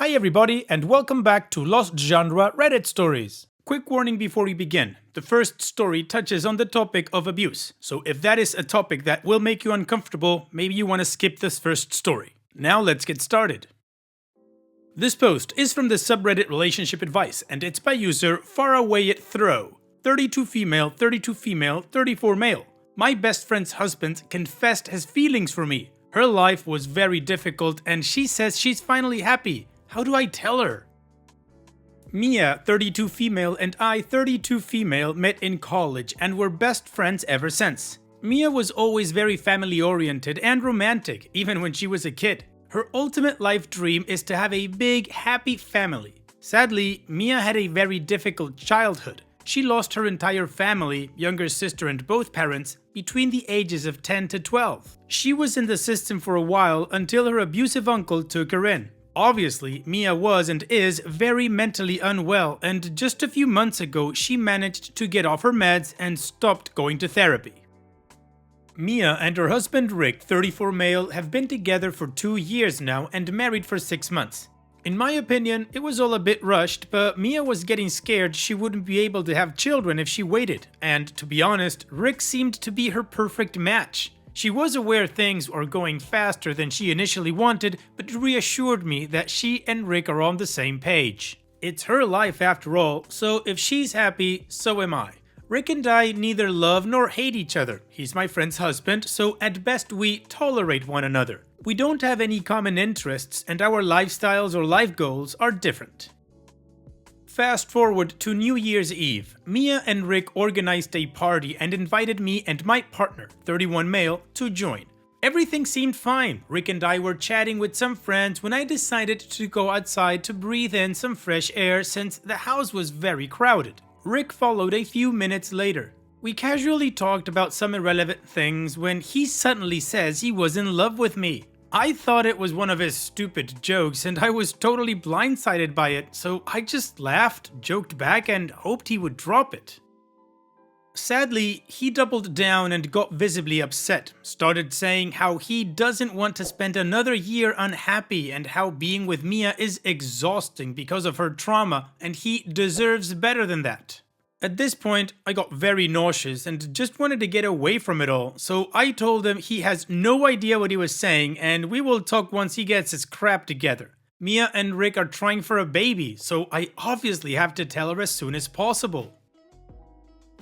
Hi everybody and welcome back to Lost Genre Reddit Stories. Quick warning before we begin. The first story touches on the topic of abuse, so if that is a topic that will make you uncomfortable, maybe you want to skip this first story. Now let's get started. This post is from the subreddit Relationship Advice and it's by user FarawayItThrow. 32 female, 32 female, 34 male. My best friend's husband confessed his feelings for me. Her life was very difficult and she says she's finally happy. How do I tell her? Mia, 32 female, and I, 32 female, met in college and were best friends ever since. Mia was always very family-oriented and romantic, even when she was a kid. Her ultimate life dream is to have a big, happy family. Sadly, Mia had a very difficult childhood. She lost her entire family, younger sister and both parents, between the ages of 10 to 12. She was in the system for a while until her abusive uncle took her in. Obviously, Mia was and is very mentally unwell, and just a few months ago she managed to get off her meds and stopped going to therapy. Mia and her husband Rick, 34 male, have been together for 2 years now and married for 6 months. In my opinion, it was all a bit rushed, but Mia was getting scared she wouldn't be able to have children if she waited, and to be honest, Rick seemed to be her perfect match. She was aware things are going faster than she initially wanted, but reassured me that she and Rick are on the same page. It's her life after all, so if she's happy, so am I. Rick and I neither love nor hate each other. He's my friend's husband, so at best we tolerate one another. We don't have any common interests and our lifestyles or life goals are different. Fast forward to New Year's Eve. Mia and Rick organized a party and invited me and my partner, 31 male, to join. Everything seemed fine. Rick and I were chatting with some friends when I decided to go outside to breathe in some fresh air since the house was very crowded. Rick followed a few minutes later. We casually talked about some irrelevant things when he suddenly says he was in love with me. I thought it was one of his stupid jokes and I was totally blindsided by it, so I just laughed, joked back, and hoped he would drop it. Sadly, he doubled down and got visibly upset, started saying how he doesn't want to spend another year unhappy and how being with Mia is exhausting because of her trauma and he deserves better than that. At this point, I got very nauseous and just wanted to get away from it all, so I told him he has no idea what he was saying and we will talk once he gets his crap together. Mia and Rick are trying for a baby, so I obviously have to tell her as soon as possible.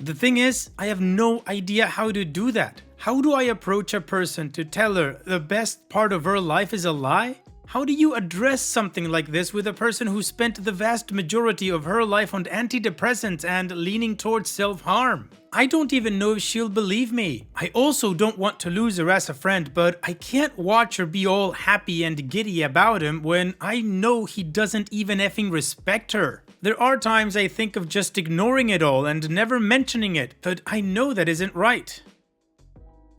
The thing is, I have no idea how to do that. How do I approach a person to tell her the best part of her life is a lie? How do you address something like this with a person who spent the vast majority of her life on antidepressants and leaning towards self-harm? I don't even know if she'll believe me. I also don't want to lose her as a friend, but I can't watch her be all happy and giddy about him when I know he doesn't even effing respect her. There are times I think of just ignoring it all and never mentioning it, but I know that isn't right.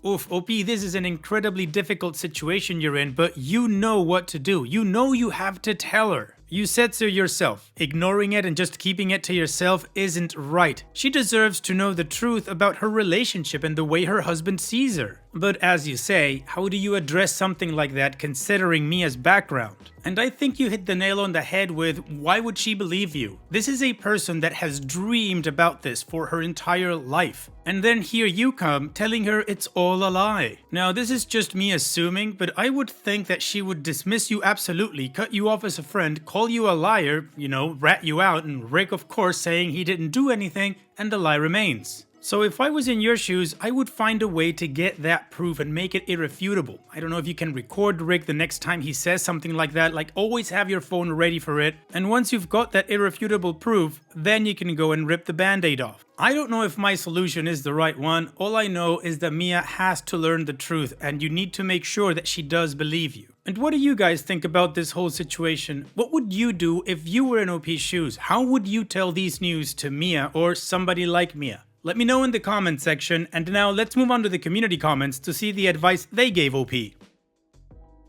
Oof, OP, this is an incredibly difficult situation you're in, but you know what to do. You know you have to tell her. You said so yourself. Ignoring it and just keeping it to yourself isn't right. She deserves to know the truth about her relationship and the way her husband sees her. But as you say, how do you address something like that considering Mia's background? And I think you hit the nail on the head with why would she believe you? This is a person that has dreamed about this for her entire life. And then here you come telling her it's all a lie. Now this is just me assuming, but I would think that she would dismiss you absolutely, cut you off as a friend, call you a liar, rat you out, and Rick of course saying he didn't do anything, and the lie remains. So if I was in your shoes, I would find a way to get that proof and make it irrefutable. I don't know if you can record Rick the next time he says something like that, like always have your phone ready for it. And once you've got that irrefutable proof, then you can go and rip the band-aid off. I don't know if my solution is the right one. All I know is that Mia has to learn the truth and you need to make sure that she does believe you. And what do you guys think about this whole situation? What would you do if you were in OP's shoes? How would you tell these news to Mia or somebody like Mia? Let me know in the comment section, and now let's move on to the community comments to see the advice they gave OP.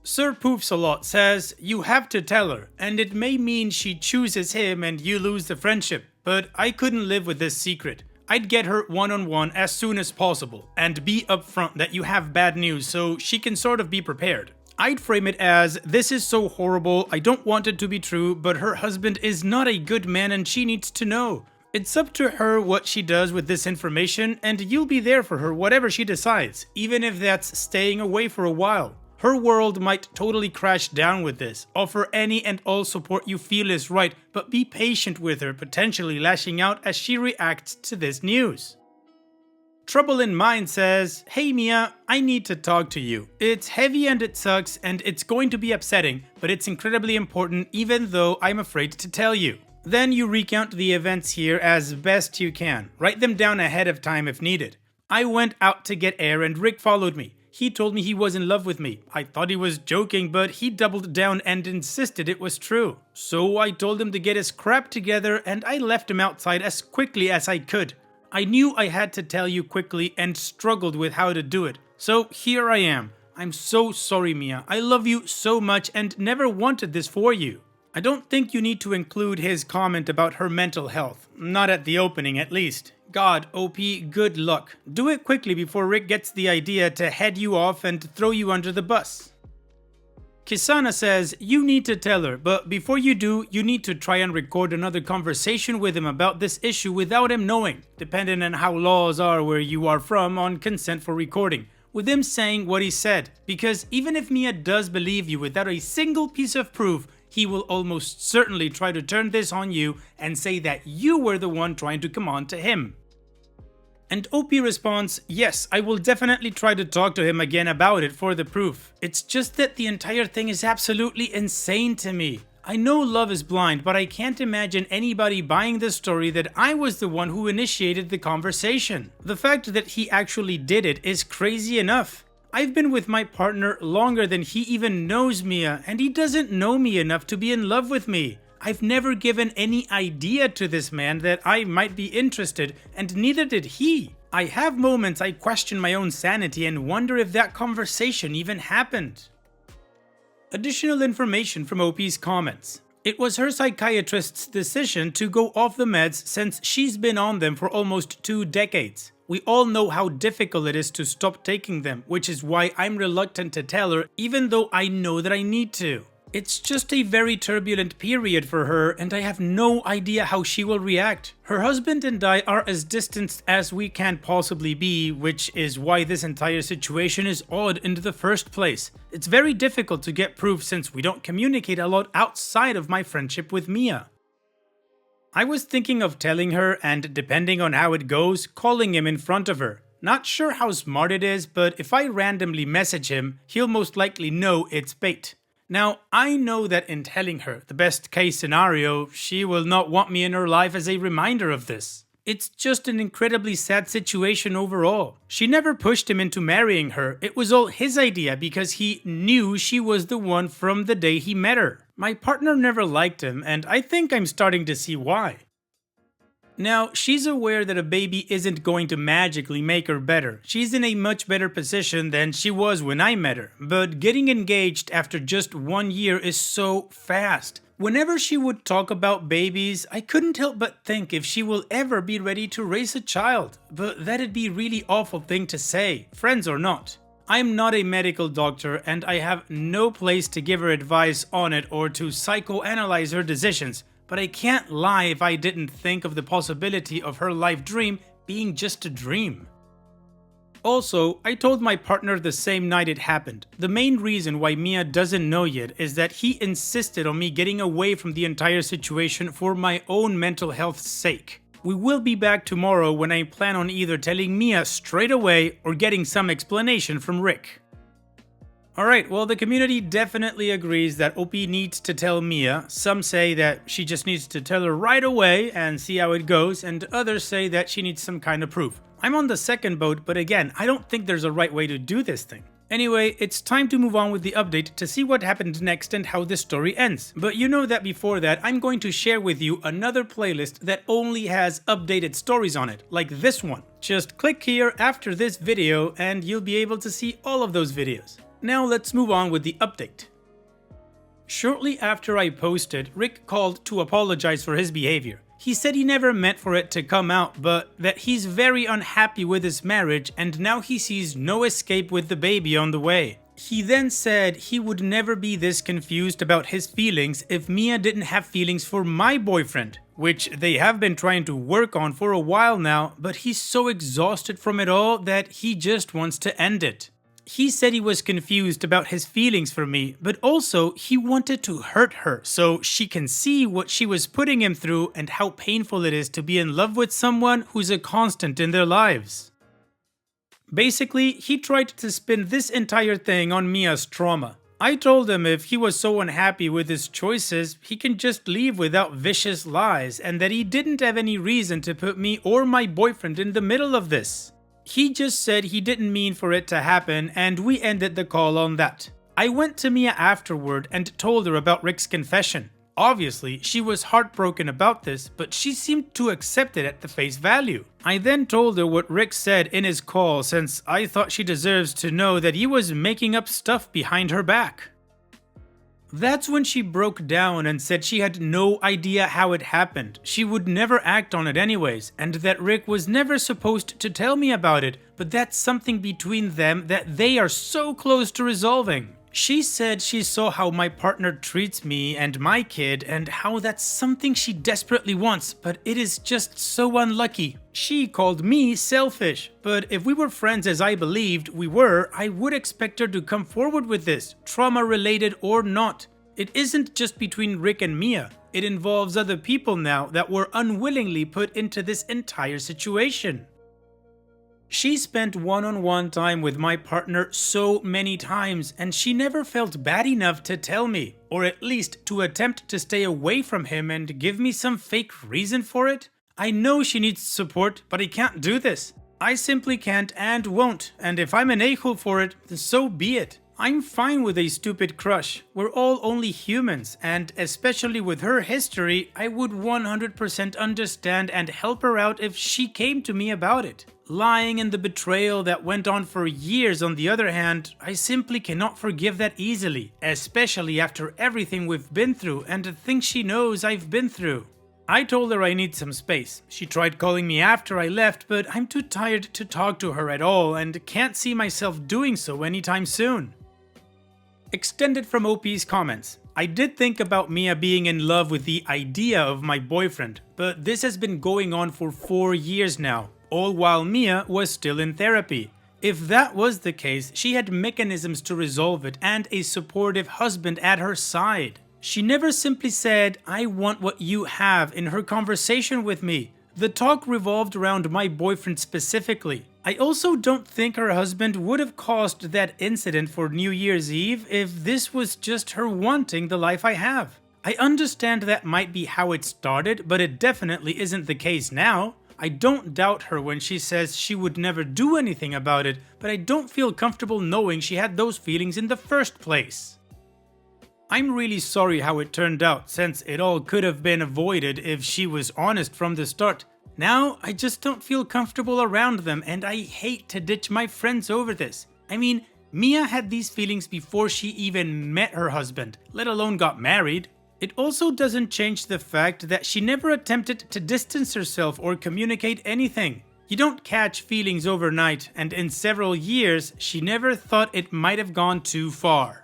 Sir Poofs a Lot says, you have to tell her, and it may mean she chooses him and you lose the friendship, but I couldn't live with this secret. I'd get her one-on-one as soon as possible, and be upfront that you have bad news so she can sort of be prepared. I'd frame it as, this is so horrible, I don't want it to be true, but her husband is not a good man and she needs to know. It's up to her what she does with this information, and you'll be there for her whatever she decides, even if that's staying away for a while. Her world might totally crash down with this. Offer any and all support you feel is right, but be patient with her, potentially lashing out as she reacts to this news. Trouble in Mind says, "Hey Mia, I need to talk to you. It's heavy and it sucks and it's going to be upsetting, but it's incredibly important even though I'm afraid to tell you." Then you recount the events here as best you can. Write them down ahead of time if needed. "I went out to get air and Rick followed me. He told me he was in love with me. I thought he was joking, but he doubled down and insisted it was true. So I told him to get his crap together and I left him outside as quickly as I could. I knew I had to tell you quickly and struggled with how to do it. So here I am. I'm so sorry, Mia. I love you so much and never wanted this for you." I don't think you need to include his comment about her mental health. Not at the opening, at least. God, OP, good luck. Do it quickly before Rick gets the idea to head you off and throw you under the bus. Kisana says, "You need to tell her, but before you do, you need to try and record another conversation with him about this issue without him knowing, depending on how laws are where you are from on consent for recording, with him saying what he said, because even if Mia does believe you without a single piece of proof, he will almost certainly try to turn this on you and say that you were the one trying to come on to him." And OP responds, "Yes, I will definitely try to talk to him again about it for the proof. It's just that the entire thing is absolutely insane to me. I know love is blind, but I can't imagine anybody buying the story that I was the one who initiated the conversation. The fact that he actually did it is crazy enough. I've been with my partner longer than he even knows Mia, and he doesn't know me enough to be in love with me. I've never given any idea to this man that I might be interested, and neither did he. I have moments I question my own sanity and wonder if that conversation even happened." Additional information from OP's comments. It was her psychiatrist's decision to go off the meds since she's been on them for almost 2 decades. We all know how difficult it is to stop taking them, which is why I'm reluctant to tell her even though I know that I need to. It's just a very turbulent period for her and I have no idea how she will react. Her husband and I are as distanced as we can possibly be, which is why this entire situation is odd in the first place. It's very difficult to get proof since we don't communicate a lot outside of my friendship with Mia. I was thinking of telling her and, depending on how it goes, calling him in front of her. Not sure how smart it is, but if I randomly message him, he'll most likely know it's bait. Now, I know that in telling her the best case scenario, she will not want me in her life as a reminder of this. It's just an incredibly sad situation overall. She never pushed him into marrying her, it was all his idea because he knew she was the one from the day he met her. My partner never liked him, and I think I'm starting to see why. Now, she's aware that a baby isn't going to magically make her better. She's in a much better position than she was when I met her, but getting engaged after just 1 year is so fast. Whenever she would talk about babies, I couldn't help but think if she will ever be ready to raise a child. But that'd be a really awful thing to say, friends or not. I'm not a medical doctor and I have no place to give her advice on it or to psychoanalyze her decisions. But I can't lie if I didn't think of the possibility of her life dream being just a dream. Also, I told my partner the same night it happened. The main reason why Mia doesn't know yet is that he insisted on me getting away from the entire situation for my own mental health's sake. We will be back tomorrow when I plan on either telling Mia straight away or getting some explanation from Rick. Alright, well the community definitely agrees that OP needs to tell Mia. Some say that she just needs to tell her right away and see how it goes, and others say that she needs some kind of proof. I'm on the second boat, but again, I don't think there's a right way to do this thing. Anyway, it's time to move on with the update to see what happened next and how the story ends. But you know that before that, I'm going to share with you another playlist that only has updated stories on it, like this one. Just click here after this video and you'll be able to see all of those videos. Now let's move on with the update. Shortly after I posted, Rick called to apologize for his behavior. He said he never meant for it to come out, but that he's very unhappy with his marriage and now he sees no escape with the baby on the way. He then said he would never be this confused about his feelings if Mia didn't have feelings for my boyfriend, which they have been trying to work on for a while now, but he's so exhausted from it all that he just wants to end it. He said he was confused about his feelings for me, but also he wanted to hurt her so she can see what she was putting him through and how painful it is to be in love with someone who's a constant in their lives. Basically, he tried to spin this entire thing on Mia's trauma. I told him if he was so unhappy with his choices, he can just leave without vicious lies, and that he didn't have any reason to put me or my boyfriend in the middle of this. He just said he didn't mean for it to happen, and we ended the call on that. I went to Mia afterward and told her about Rick's confession. Obviously, she was heartbroken about this, but she seemed to accept it at the face value. I then told her what Rick said in his call, since I thought she deserves to know that he was making up stuff behind her back. That's when she broke down and said she had no idea how it happened. She would never act on it anyways, and that Rick was never supposed to tell me about it, but that's something between them that they are so close to resolving. She said she saw how my partner treats me and my kid and how that's something she desperately wants, but it is just so unlucky. She called me selfish, but if we were friends as I believed we were, I would expect her to come forward with this, trauma-related or not. It isn't just between Rick and Mia, it involves other people now that were unwillingly put into this entire situation. She spent one-on-one time with my partner so many times, and she never felt bad enough to tell me, or at least to attempt to stay away from him and give me some fake reason for it. I know she needs support, but I can't do this. I simply can't and won't, and if I'm an a-hole for it, then so be it. I'm fine with a stupid crush. We're all only humans, and especially with her history, I would 100% understand and help her out if she came to me about it. Lying and the betrayal that went on for years, on the other hand, I simply cannot forgive that easily, especially after everything we've been through and the things she knows I've been through. I told her I need some space. She tried calling me after I left, but I'm too tired to talk to her at all and can't see myself doing so anytime soon. Extended from OP's comments. I did think about Mia being in love with the idea of my boyfriend, but this has been going on for 4 years now, all while Mia was still in therapy. If that was the case, she had mechanisms to resolve it and a supportive husband at her side. She never simply said, "I want what you have," in her conversation with me. The talk revolved around my boyfriend specifically. I also don't think her husband would have caused that incident for New Year's Eve if this was just her wanting the life I have. I understand that might be how it started, but it definitely isn't the case now. I don't doubt her when she says she would never do anything about it, but I don't feel comfortable knowing she had those feelings in the first place. I'm really sorry how it turned out, since it all could have been avoided if she was honest from the start. Now, I just don't feel comfortable around them, and I hate to ditch my friends over this. I mean, Mia had these feelings before she even met her husband, let alone got married. It also doesn't change the fact that she never attempted to distance herself or communicate anything. You don't catch feelings overnight, and in several years, she never thought it might have gone too far.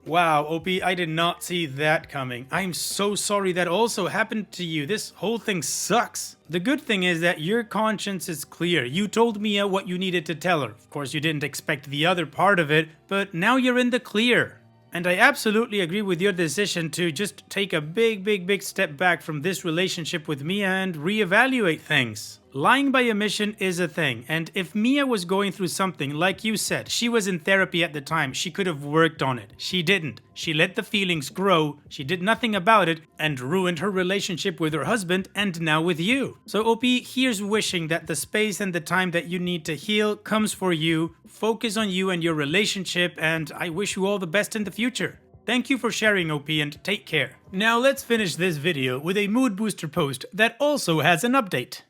Wow, OP, I did not see that coming. I'm so sorry that also happened to you. This whole thing sucks. The good thing is that your conscience is clear. You told Mia what you needed to tell her. Of course, you didn't expect the other part of it, but now you're in the clear. And I absolutely agree with your decision to just take a big step back from this relationship with Mia and reevaluate things. Lying by omission is a thing, and if Mia was going through something, like you said, she was in therapy at the time, she could have worked on it. She didn't. She let the feelings grow, she did nothing about it, and ruined her relationship with her husband and now with you. So OP, here's wishing that the space and the time that you need to heal comes for you, focus on you and your relationship, and I wish you all the best in the future. Thank you for sharing, OP, and take care. Now let's finish this video with a mood booster post that also has an update.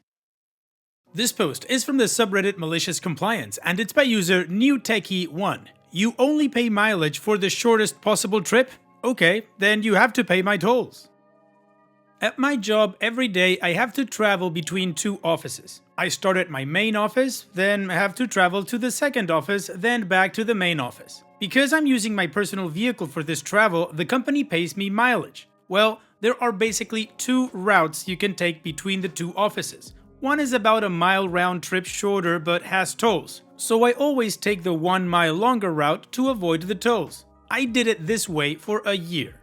This post is from the subreddit Malicious Compliance, and it's by user NewTechie1. You only pay mileage for the shortest possible trip? Okay, then you have to pay my tolls. At my job, every day I have to travel between two offices. I start at my main office, then have to travel to the second office, then back to the main office. Because I'm using my personal vehicle for this travel, the company pays me mileage. Well, there are basically two routes you can take between the two offices. One is about a mile round trip shorter but has tolls, so I always take the 1 mile longer route to avoid the tolls. I did it this way for a year.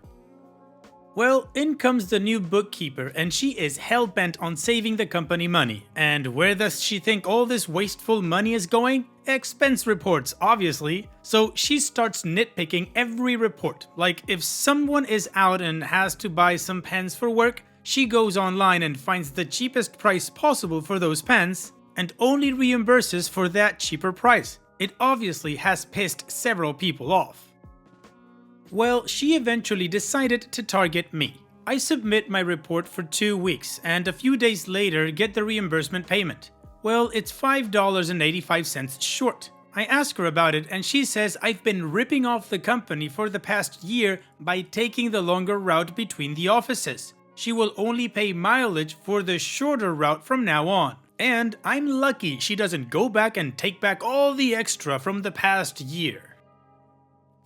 Well, in comes the new bookkeeper and she is hell-bent on saving the company money. And where does she think all this wasteful money is going? Expense reports, obviously. So she starts nitpicking every report. Like if someone is out and has to buy some pens for work, she goes online and finds the cheapest price possible for those pens and only reimburses for that cheaper price. It obviously has pissed several people off. Well, she eventually decided to target me. I submit my report for 2 weeks and a few days later get the reimbursement payment. Well, it's $5.85 short. I ask her about it and she says I've been ripping off the company for the past year by taking the longer route between the offices. She will only pay mileage for the shorter route from now on. And I'm lucky she doesn't go back and take back all the extra from the past year.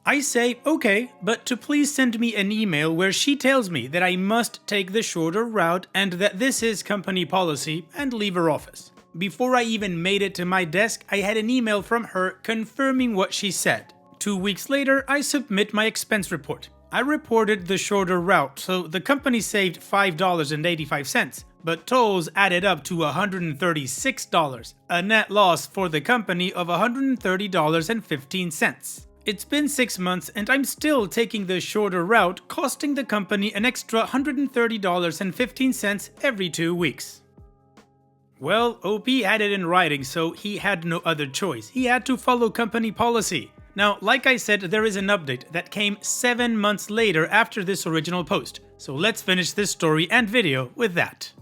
I say, okay, but to please send me an email where she tells me that I must take the shorter route and that this is company policy and leave her office. Before I even made it to my desk, I had an email from her confirming what she said. 2 weeks later, I submit my expense report. I reported the shorter route, so the company saved $5.85, but tolls added up to $136, a net loss for the company of $130.15. It's been 6 months and I'm still taking the shorter route, costing the company an extra $130.15 every 2 weeks. Well, OP had it in writing, so he had no other choice. He had to follow company policy. Now, like I said, there is an update that came 7 months later after this original post, so let's finish this story and video with that.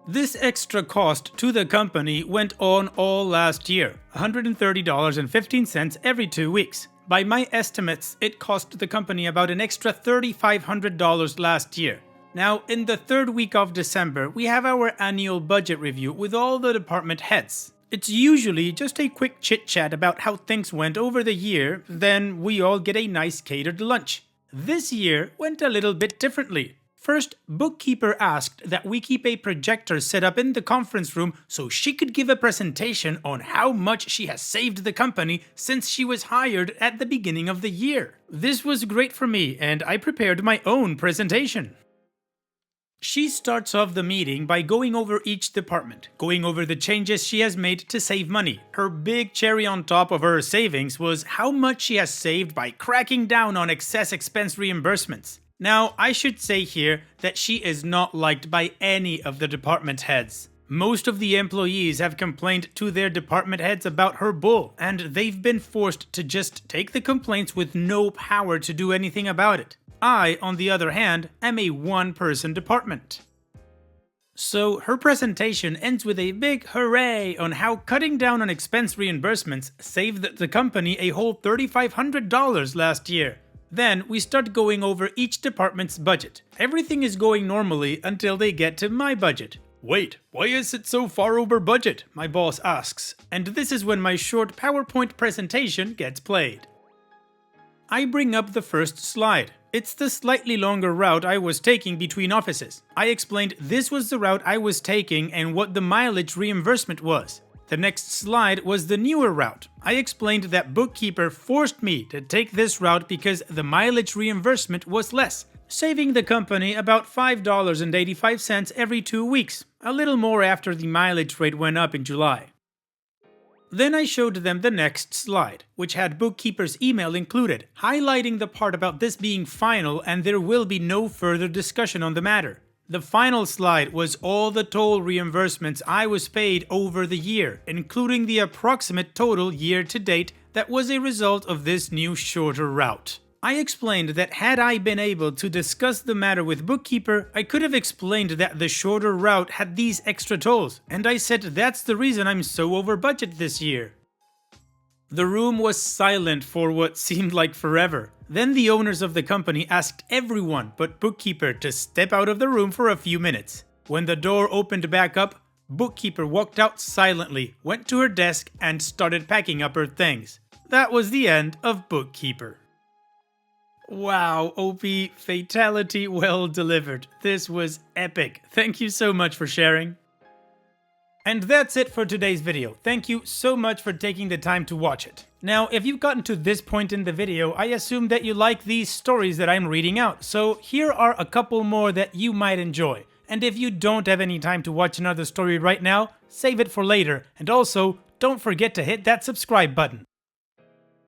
This extra cost to the company went on all last year, $130.15 every 2 weeks. By my estimates, it cost the company about an extra $3,500 last year. Now, in the third week of December, we have our annual budget review with all the department heads. It's usually just a quick chit-chat about how things went over the year, then we all get a nice catered lunch. This year went a little bit differently. First, bookkeeper asked that we keep a projector set up in the conference room so she could give a presentation on how much she has saved the company since she was hired at the beginning of the year. This was great for me and I prepared my own presentation. She starts off the meeting by going over each department, going over the changes she has made to save money. Her big cherry on top of her savings was how much she has saved by cracking down on excess expense reimbursements. Now, I should say here that she is not liked by any of the department heads. Most of the employees have complained to their department heads about her bull, and they've been forced to just take the complaints with no power to do anything about it. I, on the other hand, am a one-person department. So her presentation ends with a big hooray on how cutting down on expense reimbursements saved the company a whole $3,500 last year. Then we start going over each department's budget. Everything is going normally until they get to my budget. Wait, why is it so far over budget? My boss asks. And this is when my short PowerPoint presentation gets played. I bring up the first slide. It's the slightly longer route I was taking between offices. I explained this was the route I was taking and what the mileage reimbursement was. The next slide was the newer route. I explained that bookkeeper forced me to take this route because the mileage reimbursement was less, saving the company about $5.85 every 2 weeks, a little more after the mileage rate went up in July. Then I showed them the next slide, which had bookkeeper's email included, highlighting the part about this being final and there will be no further discussion on the matter. The final slide was all the toll reimbursements I was paid over the year, including the approximate total year to date that was a result of this new shorter route. I explained that had I been able to discuss the matter with bookkeeper, I could have explained that the shorter route had these extra tolls, and I said that's the reason I'm so over budget this year. The room was silent for what seemed like forever. Then the owners of the company asked everyone but Bookkeeper to step out of the room for a few minutes. When the door opened back up, Bookkeeper walked out silently, went to her desk, and started packing up her things. That was the end of Bookkeeper. Wow, OP, fatality well delivered. This was epic. Thank you so much for sharing. And that's it for today's video. Thank you so much for taking the time to watch it. Now, if you've gotten to this point in the video, I assume that you like these stories that I'm reading out, so here are a couple more that you might enjoy. And if you don't have any time to watch another story right now, save it for later, and also, don't forget to hit that subscribe button.